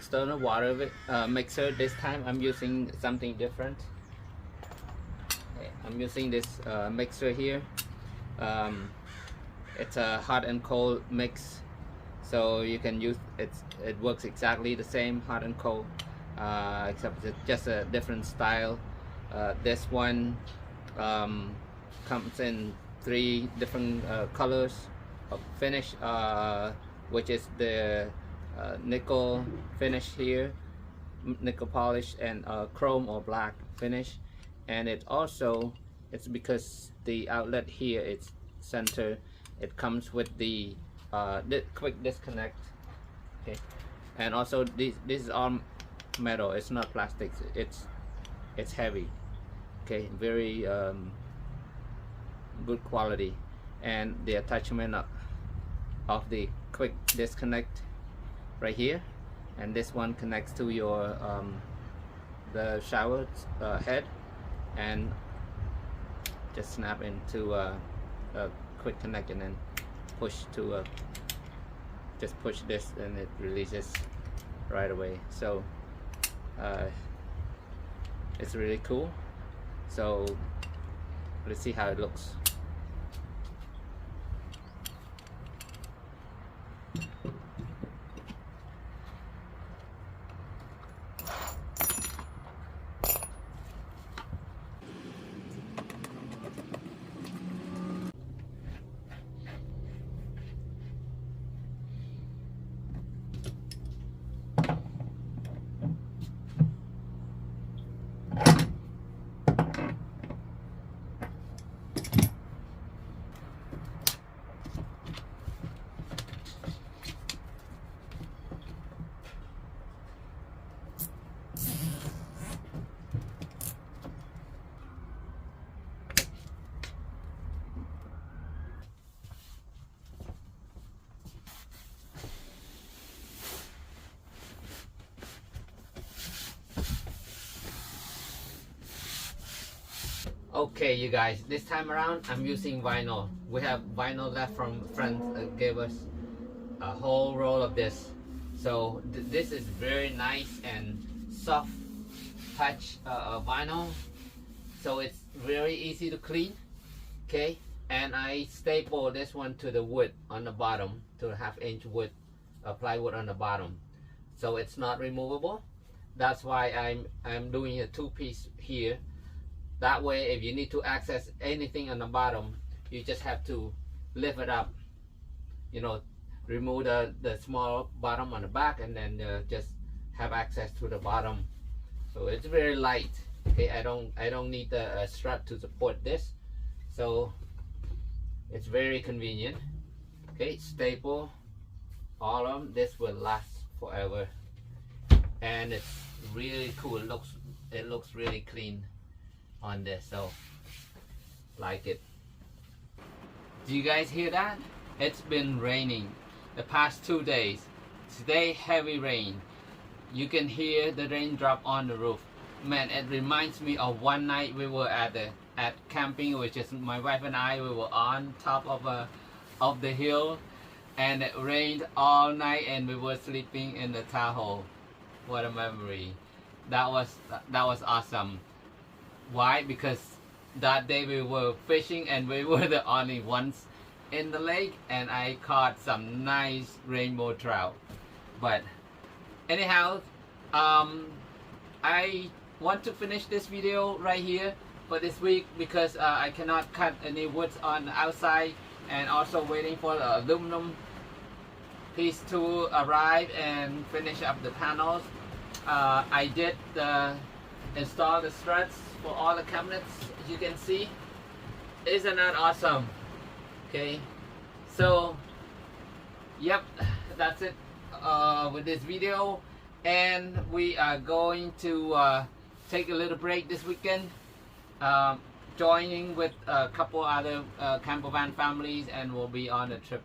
external water mixer. This time I'm using something different. Okay, I'm using this mixer here. It's a hot and cold mix, so you can use it. It works exactly the same, hot and cold, except it's just a different style. This one comes in 3 different colors of finish, which is the nickel finish here, nickel polish, and chrome or black finish. And it also, it's because the outlet here is center, it comes with the quick disconnect. Okay, and also this is all metal, it's not plastic, it's heavy. Okay, very good quality. And the attachment of the quick disconnect right here, and this one connects to your the shower head, and just snap into a quick connect, and then push to just push this and it releases right away. So it's really cool. So let's see how it looks. Okay, you guys, this time around I'm using vinyl. We have vinyl left from friends gave us a whole roll of this. So this is very nice and soft touch vinyl, so it's very easy to clean. Okay, and I staple this one to the wood on the bottom, to a 1/2 inch wood, plywood on the bottom, so it's not removable. That's why I'm doing a 2-piece here. That way, if you need to access anything on the bottom, you just have to lift it up, you know, remove the small bottom on the back, and then just have access to the bottom. So it's very light. Okay, I don't need a strap to support this, so it's very convenient. Okay, staple all of them. This will last forever, and it's really cool. It looks really clean on this, so like it. Do you guys hear that? It's been raining the past 2 days. Today heavy rain. You can hear the raindrop on the roof. Man, it reminds me of one night we were at camping, which is my wife and I. We were on top of the hill, and it rained all night, and we were sleeping in the Tahoe. What a memory. That was awesome. Why? Because that day we were fishing, and we were the only ones in the lake, and I caught some nice rainbow trout. But anyhow, I want to finish this video right here for this week, because I cannot cut any woods on the outside, and also waiting for the aluminum piece to arrive and finish up the panels. I did install the struts for all the cabinets, as you can see. Isn't that awesome? Okay, so yep, that's it with this video, and we are going to take a little break this weekend, joining with a couple other camper van families, and we'll be on a trip,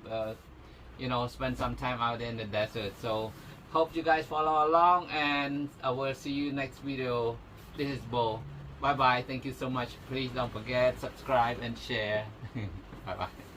you know, spend some time out in the desert. So hope you guys follow along, and I will see you next video. This is Bo. Bye bye. Thank you so much. Please don't forget, subscribe and share. Bye bye.